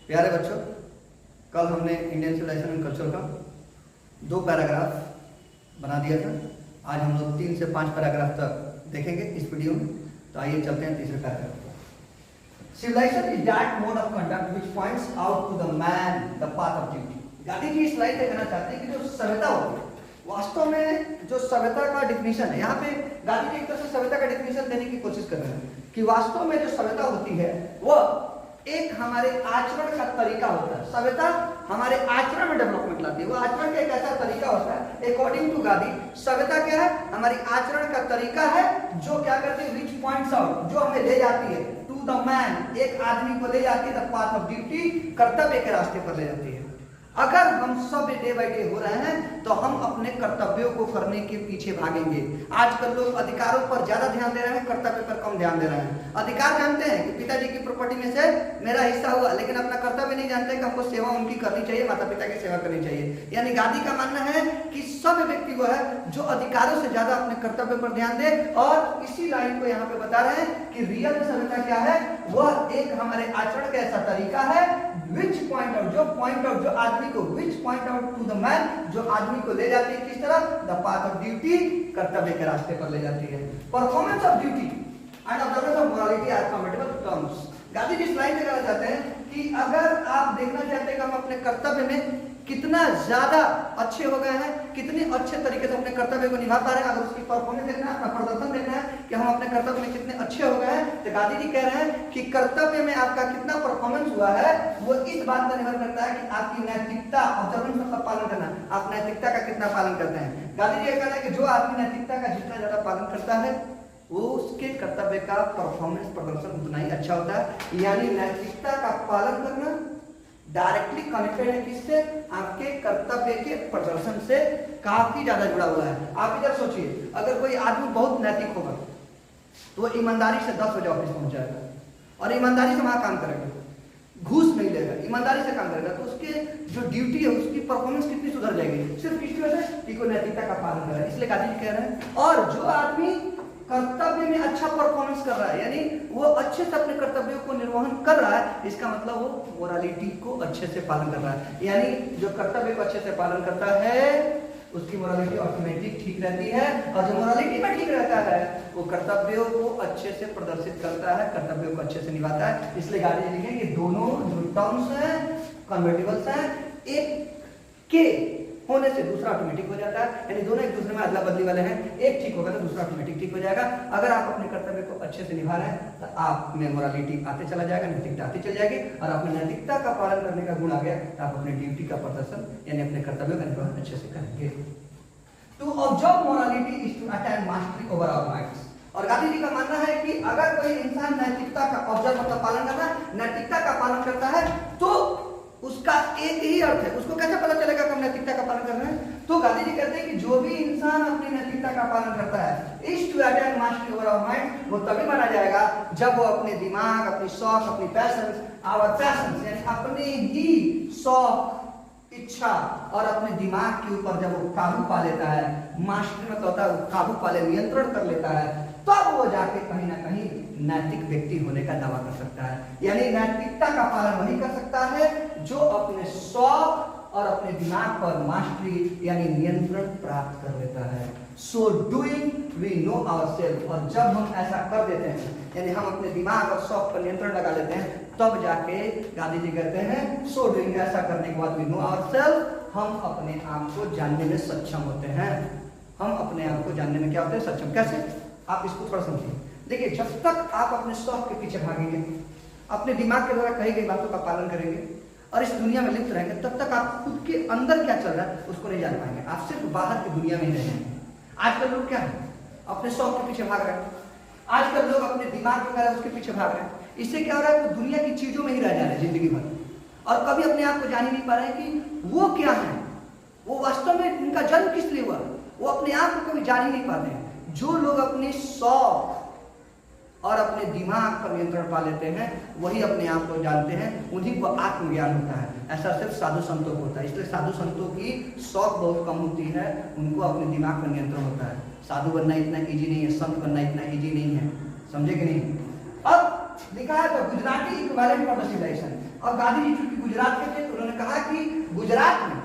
प्यारे बच्चों, कल हमने इंडियन सिविलाइजेशन एंड कल्चर का 2 पैराग्राफ बना दिया था। आज हम लोग 3 से 5 पैराग्राफ तक देखेंगे इस वीडियो में। तो आइए चलते हैं तीसरे पैराग्राफ पर। Civilization is that mode of conduct which points out to the man the path of duty. Gandhi ji इस स्लाइड पे कहना चाहते हैं कि जो सभ्यता होती है, वास्तव में जो सभ्यता का डिफिनीशन है, यहाँ पे गांधी जी एक तरह से सभ्यता का डिफिनीशन देने की कोशिश कर रहे हैं कि वास्तव में जो सभ्यता होती है वह एक हमारे आचरण का तरीका होता है। सभ्यता हमारे आचरण में डेवलपमेंट लाती है। वो आचरण का एक ऐसा तरीका होता है, अकॉर्डिंग टू गांधी, सभ्यता क्या है? हमारी आचरण का तरीका है जो क्या करती है, विच पॉइंट्स आउट, जो हमें ले जाती है टू द मैन, एक आदमी को ले जाती है द पाथ ऑफ ड्यूटी, कर्तव्य के रास्ते पर ले जाती है। अगर हम सब डे बाय डे हो रहे हैं तो हम अपने कर्तव्यों को करने के पीछे भागेंगे। आजकल लोग अधिकारों पर ज्यादा ध्यान दे रहे हैं, कर्तव्य पर कम ध्यान दे रहे हैं। अधिकार जानते हैं कि पिताजी की प्रॉपर्टी में से मेरा हिस्सा हुआ, लेकिन अपना कर्तव्य नहीं जानते कि हमको सेवा उनकी करनी चाहिए, माता पिता की सेवा करनी चाहिए। यानी गांधी का मानना है कि सब व्यक्ति वो है जो अधिकारों से ज्यादा अपने कर्तव्य पर ध्यान दे। और इसी लाइन को यहाँ पे बता रहे हैं कि रियल सभ्यता क्या है, वह एक हमारे आचरण का ऐसा तरीका है विच पॉइंट आउट, जो आदमी को, which point out to the man, जो आदमी को ले जाती है किस तरह, द पाथ ऑफ ड्यूटी, कर्तव्य के रास्ते पर ले जाती है। Performance of duty and observance of morality are compatible terms. Gandhi ji slide में कहना चाहते हैं कि अगर आप देखना चाहते हैं कि हम अपने कर्तव्य में कितना ज्यादा अच्छे हो गए हैं, कितने अच्छे तरीके से अपने कर्तव्य को निभा पा रहे हैं, अगर उसकी परफॉर्मेंस देखना है, अपना प्रदर्शन देखना है कि हम अपने कर्तव्य में कितने अच्छे हो गए हैं, तो गांधी जी कह रहे हैं कि कर्तव्य में आपका कितना परफॉर्मेंस हुआ है वो इस बात पर निर्भर करता है कि आपकी नैतिकता, ऑब्जर्वेंस का पालन करना, आप नैतिकता का कितना पालन करते हैं। गांधी जी कहना है कि जो आदमी नैतिकता का जितना ज्यादा पालन करता है वो उसके कर्तव्य का परफॉर्मेंस, प्रदर्शन उतना ही अच्छा होता है। यानी नैतिकता का पालन करना डायरेक्टली कनेक्टेड है किससे, आपके कर्तव्य के प्रदर्शन से काफी ज्यादा जुड़ा हुआ है। आप इधर सोचिए, अगर कोई आदमी बहुत नैतिक होगा तो वो ईमानदारी से 10 बजे ऑफिस पहुंच जाएगा और ईमानदारी से वहां काम करेगा, घूस नहीं लेगा, ईमानदारी से काम करेगा, तो उसके जो ड्यूटी है उसकी परफॉर्मेंस कितनी सुधर जाएगी, सिर्फ किसकी वजह से कि कोई नैतिकता का पालन कर रहा है। इसलिए गांधी जी कह रहे हैं, और जो आदमी कर्तव्य में अच्छा परफॉर्मेंस कर रहा है, यानी वो अच्छे से अपने कर्तव्यों को निर्वहन कर रहा है, इसका मतलब वो मोरालिटी को अच्छे से पालन कर रहा है। यानी जो कर्तव्य को अच्छे से पालन करता है उसकी मोरालिटी ऑटोमेटिक ठीक रहती है, और जो मोरालिटी में ठीक रहता है वो कर्तव्यों को अच्छे से प्रदर्शित करता है, कर्तव्यों को अच्छे से निभाता है। इसलिए गांधी जी लिखेंगे कि दोनों जो टर्म्स हैं कन्वर्टिबल्स हैं, एक के होने से दूसरा ऑटोमेटिक हो जाता है, यानी दोनों एक दूसरे में अदला बदली वाले हैं, एक ठीक होगा तो दूसरा ऑटोमेटिक ठीक हो जाएगा। अगर आप अपने कर्तव्य को अच्छे से निभा रहे हैं तो आप में मोरालिटी आते चला जाएगा, नैतिकता आती चल जाएगी, और अपने नैतिकता का पालन करने का गुण आ गया तो आप अपने ड्यूटी का प्रदर्शन यानी अपने कर्तव्य का निर्वहन अच्छे से करेंगे। To observe morality is to attain mastery over our minds. और गांधी जी का मानना है कि अगर कोई इंसान नैतिकता का ऑब्जर्व मतलब पालन करना है, नैतिकता का पालन करता है तो उसका एक ही अर्थ है, उसको कैसे पता चलेगा कि हम नैतिकता का पालन कर रहे हैं? तो गांधी जी कहते हैं कि जो भी इंसान अपनी नैतिकता का पालन करता है, is to attain mastery over our mind, वो तभी माना जाएगा जब वो अपने दिमाग, अपनी शौक, अपनी पैशंस, आवर पैशंस यानी अपने ही शौक, इच्छा और अपने दिमाग के ऊपर जब वो काबू पा लेता है, मास्टरी मतलब होता है वो काबू पा ले, नियंत्रण कर लेता है, तब वो जाके कहीं ना कहीं नैतिक व्यक्ति होने का दावा कर सकता है। यानी नैतिकता का पालन वही कर सकता है जो अपने शौक और अपने दिमाग पर मास्टरी यानी नियंत्रण प्राप्त कर लेता है। So doing we know ourselves, और जब हम ऐसा कर देते हैं यानी हम अपने दिमाग और शौक पर नियंत्रण लगा लेते हैं, तब जाके गांधी जी कहते हैं सो डूइंग, ऐसा करने के बाद वी नो आवरसेल्फ, हम अपने आप को जानने में सक्षम होते हैं। हम अपने आप को जानने में क्या होते हैं, सक्षम। कैसे? आप इसको थोड़ा समझिए। देखिए, जब तक आप अपने शौक के पीछे भागेंगे, अपने दिमाग के द्वारा कही गई बातों का पालन करेंगे और इस दुनिया में लिप्त रहेंगे, तब तक आप खुद के अंदर क्या चल रहा है उसको नहीं जान पाएंगे। आप सिर्फ बाहर की दुनिया में ही रहेंगे। आजकल लोग क्या है, अपने शौक के पीछे भाग रहे हैं, आजकल लोग अपने दिमाग वगैरह उसके पीछे भाग रहे हैं। इससे क्या हो रहा है, वो दुनिया की चीजों में ही रह जा रहे हैं जिंदगी भर, और कभी अपने आप को जान ही नहीं पा रहे हैं कि वो क्या है, वो वास्तव में उनका जन्म किस लिए हुआ, वो अपने आप को कभी जान ही नहीं पाते हैं। जो लोग अपने शौक और अपने दिमाग पर नियंत्रण पा लेते हैं वही अपने आप को जानते हैं, उन्हीं को आत्मज्ञान होता है। ऐसा सिर्फ साधु संतों को होता है। इसलिए साधु संतों की शौक बहुत कम होती है, उनको अपने दिमाग पर नियंत्रण होता है। साधु बनना इतना इजी नहीं है, संत बनना इतना इजी नहीं है, समझे कि नहीं? अब लिखा है तो Gujarati equivalent for the civilisation, और गांधी जी चूंकि गुजरात के थे तो उन्होंने कहा कि गुजरात में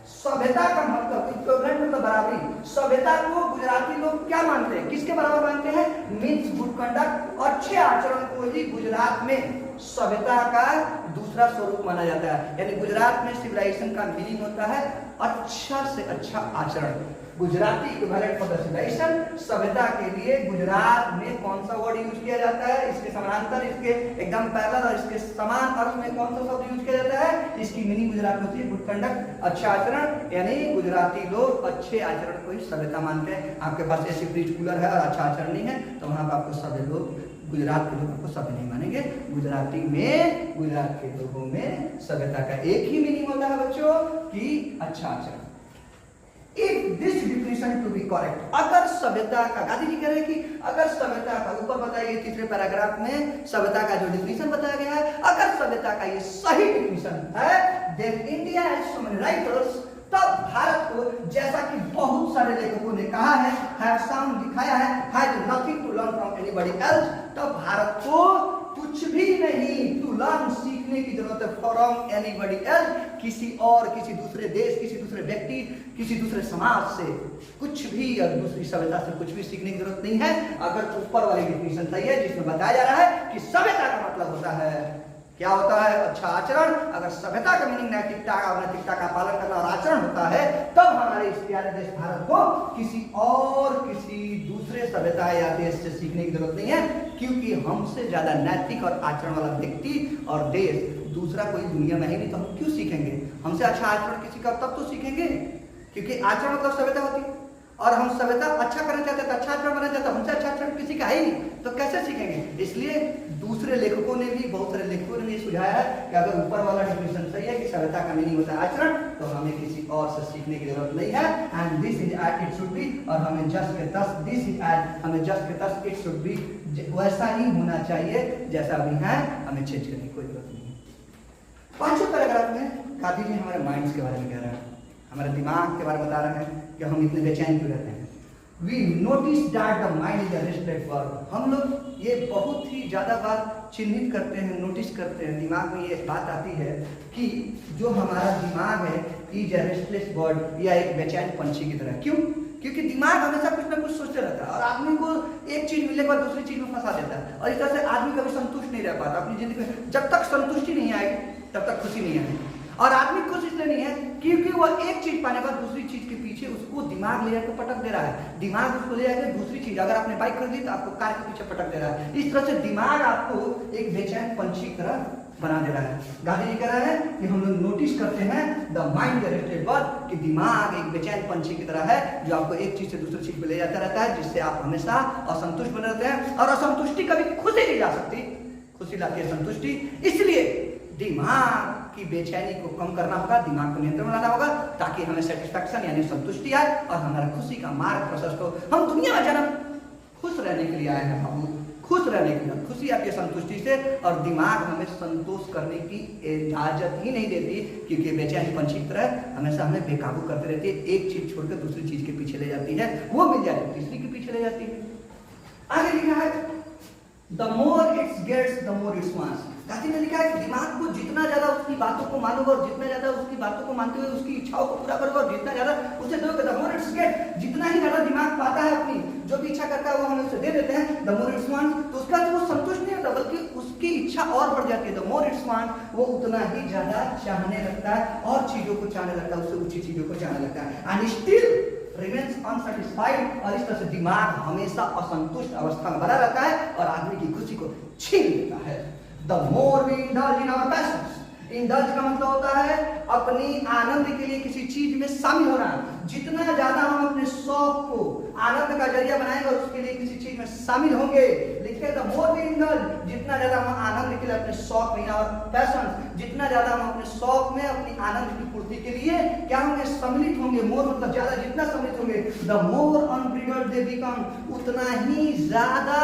सभ्यता का मतलब इक्विवेलेंट मतलब बराबरी, सभ्यता को गुजराती लोग क्या मानते हैं, किसके बराबर मानते हैं, मीन्स गुड कंडक्ट और अच्छे आचरण को ही गुजरात में सभ्यता का दूसरा स्वरूप माना जाता है। यानी गुजरात में सिविलाइजेशन का मीनिंग होता है अच्छा से अच्छा आचरण। Gujarati equivalent for the civilisation, सभ्यता के लिए गुजरात में कौन सा वर्ड यूज किया जाता है, इसके समानांतर, इसके एकदम पैरेलल और इसके समान अर्थ में कौन सा शब्द यूज किया जाता है, इसकी मीनिंग गुजरात में होती है गुड कंडक्ट, अच्छा आचरण। यानी गुजराती लोग अच्छे आचरण को ही सभ्यता मानते हैं। आपके पास ऐसी फ्रिज कूलर है और अच्छा आचरण नहीं है तो वहां पर आपको सभी लोग, गुजरात के लोग आपको सभ्य नहीं मानेंगे। गुजराती में, गुजरात के लोगों में सभ्यता का एक ही मीनिंग होता है बच्चों कि अच्छा आचरण। If this definition to be correct, अगर सभ्यता का, गांधी जी कह रहे हैं कि अगर सभ्यता का, ऊपर बताया गया तीसरे पैराग्राफ में सभ्यता का जो डिफिनेशन बताया गया है, अगर सभ्यता का ये सही डिफिनेशन है, then India has so many writers, तब भारत को, जैसा कि बहुत सारे लेखकों ने कहा है, have found, दिखाया है, has nothing to learn from anybody else, तब भारत को कुछ भी नहीं टू लर्न, सीखने की जरूरत है फ्रॉम एनीबॉडी एल्स, किसी और, किसी दूसरे देश, किसी दूसरे व्यक्ति, किसी दूसरे समाज से कुछ भी, और दूसरी सभ्यता से कुछ भी सीखने की जरूरत नहीं है। अगर ऊपर वाली डिफिनेशन सही है जिसमें बताया जा रहा है कि सभ्यता का मतलब होता है, क्या होता है, अच्छा आचरण। अगर सभ्यता का मीनिंग नैतिकता और नैतिकता का पालन करना और आचरण होता है, तब हमारे इस प्यारे देश भारत को किसी और, किसी दूसरे सभ्यता या देश से सीखने की जरूरत नहीं है, क्योंकि हमसे ज्यादा नैतिक और आचरण वाला व्यक्ति और देश दूसरा कोई दुनिया में है नहीं। तो हम क्यों सीखेंगे, हमसे अच्छा आचरण किसी का तब तो सीखेंगे, क्योंकि आचरण मतलब सभ्यता होती है और हम सभ्यता अच्छा करना चाहते हैं तो अच्छा आचरण बनाना चाहते हैं, हमसे अच्छा आचरण किसी का है ही नहीं तो कैसे सीखेंगे। इसलिए दूसरे लेखकों ने भी, बहुत सारे लेखकों ने भी सुझाया है कि अगर ऊपर वाला डिफिनेशन सही है कि सभ्यता का मीनिंग होता है आचरण, तो हमें किसी और से सीखने की जरूरत नहीं है। And this is at it should be, और हमें जस्ट के तस, दिस इज एट, हमें जस्ट के तस, इट शुड बी, वैसा ही होना चाहिए जैसा अभी है, हमें चेंज करने की कोई जरूरत नहीं है। पांचवें पैराग्राफ में गांधी जी हमारे माइंड्स के बारे में कह रहे हैं, हमारे दिमाग के बारे में बता रहे हैं कि हम इतने बेचैन क्यों रहते हैं। We notice that the mind is a restless verb. हम लोग ये बहुत ही ज्यादा बार चिन्हित करते हैं, नोटिस करते हैं, दिमाग में ये बात आती है कि जो हमारा दिमाग है इज ए रेस्टलेस बर्ड, या एक बेचैन पंछी की तरह। क्यों? क्योंकि दिमाग हमेशा कुछ ना कुछ सोचते रहता है और आदमी को एक चीज मिलने के बाद दूसरी चीज में फंसा देता है, और इस तरह से आदमी कभी संतुष्ट नहीं रह पाता अपनी जिंदगी में। जब तक संतुष्टि नहीं आएगी तब तक खुशी नहीं आएगी, और आदमी खुश इसलिए नहीं है क्योंकि वह एक चीज पाने के बाद दूसरी चीज के पीछे उसको दिमाग ले जाकर पटक दे रहा है, दिमाग उसको ले जाकर दूसरी चीज, अगर आपने बाइक खरीदी तो आपको कार के पीछे पटक दे रहा है। इस तरह से दिमाग आपको एक बेचैन पंछी की तरह बना दे रहा है। गांधी जी कह रहे हैं कि हम लोग नोटिस करते हैं द माइंड रेस्टेड बर्ड, कि दिमाग एक बेचैन पंछी की तरह है जो आपको एक चीज से दूसरी चीज पे ले जाता रहता है, जिससे आप हमेशा असंतुष्ट बने रहते हैं, और असंतुष्टि कभी खुशी नहीं ला सकती, खुशी लाती है संतुष्टि। इसलिए दिमाग की बेचैनी को कम करना होगा, दिमाग को नियंत्रण में लाना होगा, ताकि हमें सेटिस्फैक्शन यानी संतुष्टि आए और हमारा खुशी का मार्ग प्रशस्त हो। हम दुनिया में जन्म खुश रहने के लिए आए हैं बाबू, खुश रहने के लिए। खुशी आती है संतुष्टि से, और दिमाग हमें संतोष करने की इजाजत ही नहीं देती, क्योंकि बेचैन पंछी की तरह हमेशा हमें बेकाबू करते रहती है, एक चीज छोड़कर दूसरी चीज के पीछे ले जाती है, वो मिल जाती है तीसरी के पीछे ले जाती है। आगे लिखा है the more its gets the more its wants. Gandhi ने लिखा है कि दिमाग को जितना ज्यादा उसकी बातों को मानोगे और जितना ज्यादा उसकी बातों को मानते हुए उसकी इच्छाओं को पूरा करोगे और जितना ज्यादा उसे दोगे, द मोर इट्स गेट, जितना ही ज्यादा दिमाग पाता है अपनी जो भी इच्छा करता है वो हमें उसे दे देते हैं, द मोर इट्स वांट्स, तो उसका वो संतुष्ट नहीं होता बल्कि उसकी इच्छा और बढ़ जाती है। द मोर इट्स वांट्स, वो उतना ही ज्यादा चाहने लगता है और चीजों को चाहने लगता है, उससे ऊंची चीजों को चाहने लगता है, एंड स्टिल remains unsatisfied, और इस तरह से दिमाग हमेशा असंतुष्ट अवस्था में बना रहता है और आदमी की खुशी को छीन लेता है। The more we indulge in our passions, indulge का मतलब होता है अपनी आनंद के लिए किसी चीज में शामिल होना। जितना ज्यादा हम अपने शौक को आनंद का जरिया बनाएंगे और उसके लिए किसी चीज में शामिल होंगे, लिखे द मोर वी इंडल्ज, जितना ज्यादा हम आनंद के लिए अपने शौक में और पैशन, जितना ज्यादा हम अपने शौक में अपनी आनंद की पूर्ति के लिए क्या होंगे, सम्मिलित होंगे। मोर मतलब ज्यादा, जितना सम्मिलित होंगे, the more unbridled they become, उतना ही ज्यादा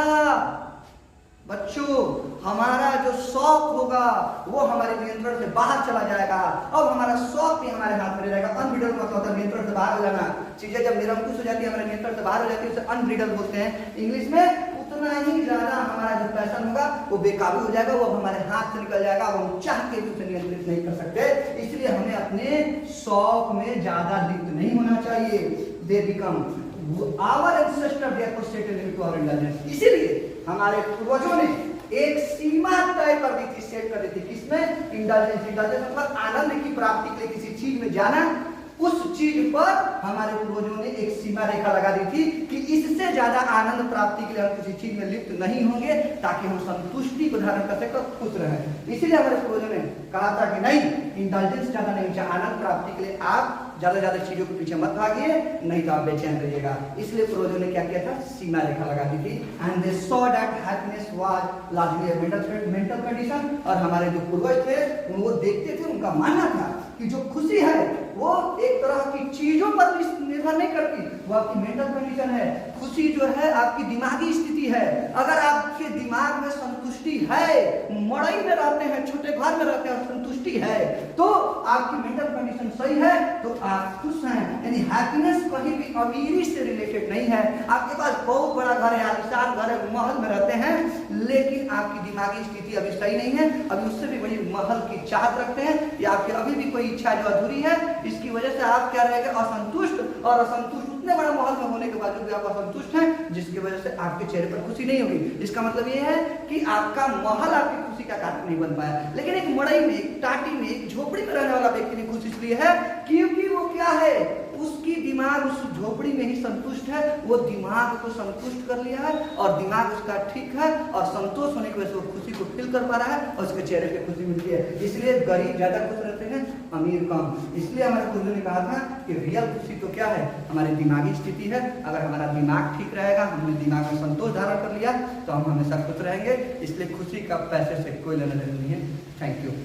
बच्चों हमारा जो शौक होगा वो हमारे नियंत्रण से बाहर चला जाएगा। अब हमारा शौक भी हमारे हाथ में रहेगा। अनब्रिडल मतलब होता है नियंत्रण से बाहर हो जाना। चीजें जब निरंकुश हो जाती है, हमारे नियंत्रण से बाहर हो जाती है, उसे अनब्रिडल बोलते हैं इंग्लिश में। उतना उतना ही ज्यादा हमारा जो पैशन होगा वो बेकाबू हो जाएगा, वो हमारे हाथ से निकल जाएगा, वो हम चाह के भी उसे नियंत्रित नहीं कर सकते। इसलिए हमें अपने शौक में ज्यादा लिप्त नहीं होना चाहिए। They become our ancestor they को set limit to our indulgence. इसीलिए हमारे पूर्वजों ने एक सीमा तय कर दी थी, सेट कर दी थी, किसमें? इंडल्जेंस। इंडल्जेंस मतलब आनंद की प्राप्ति के लिए किसी चीज में जाना। उस चीज पर हमारे पूर्वजों ने एक सीमा रेखा लगा दी थी कि इससे ज्यादा आनंद प्राप्ति के लिए हम किसी चीज में लिप्त नहीं होंगे, ताकि हम संतुष्टि को धारण कर सके, खुश रहें। इसीलिए हमारे पूर्वजों ने कहा था कि नहीं, इंटेलिजेंस ज्यादा नहीं चाहिए, आनंद प्राप्ति के लिए आप ज्यादा चीजों के पीछे मत भागिए, नहीं तो आप बेचैन रहिएगा। इसलिए पूर्वजों ने क्या किया था? सीमा रेखा लगा दी थी। And they saw that happiness was largely a mental condition. और हमारे जो पूर्वज थे वो देखते थे, उनका मानना था कि जो खुशी है वो एक तरह की चीजों पर निर्भर नहीं करती, वो आपकी मेंटल कंडीशन है। खुशी जो है आपकी दिमागी स्थिति है। अगर आपके दिमाग में संतुष्टि है, मड़ई में रहते हैं, छोटे घर में रहते हैं, संतुष्टि है, तो आपकी मेंटल कंडीशन सही है, तो आप खुश हैं। यानी हैप्पीनेस कहीं भी अमीरी से रिलेटेड नहीं है। आपके पास बहुत बड़ा घर है, आलीशान घर है, महल में रहते हैं, लेकिन आपकी दिमागी स्थिति अभी सही नहीं है, अभी उससे भी बड़ी महल की चाहत रखते हैं, या आपकी अभी भी कोई इच्छा जो अधूरी है, इसकी वजह से आप क्या रहेंगे? असंतुष्ट। और असंतुष्ट उतने बड़ा महल में होने के बावजूद भी आप असंतुष्ट हैं, जिसकी वजह से आपके चेहरे पर खुशी नहीं होगी। इसका मतलब ये है कि आपका महल आपकी खुशी का कारण नहीं बन पाया। लेकिन एक मड़ई में, एक टाटी में, एक झोपड़ी में रहने वाला व्यक्ति की खुशी इसलिए है क्योंकि वो क्या है? उसकी दिमाग उस झोपड़ी में ही संतुष्ट है, वो दिमाग को संतुष्ट कर लिया है, और दिमाग उसका ठीक है, और संतोष होने की वजह से वो खुशी को फील कर पा रहा है, और उसके चेहरे पे खुशी मिलती है। इसलिए गरीब ज्यादा खुश रहते हैं, अमीर कम। इसलिए हमारे पूर्वजों ने कहा था कि रियल खुशी तो क्या है? हमारी दिमागी स्थिति है। अगर हमारा दिमाग ठीक रहेगा, हमने दिमाग में संतोष धारण कर लिया, तो हम हमेशा खुश रहेंगे। इसलिए खुशी का पैसे से कोई लेना देना नहीं है। Thank you.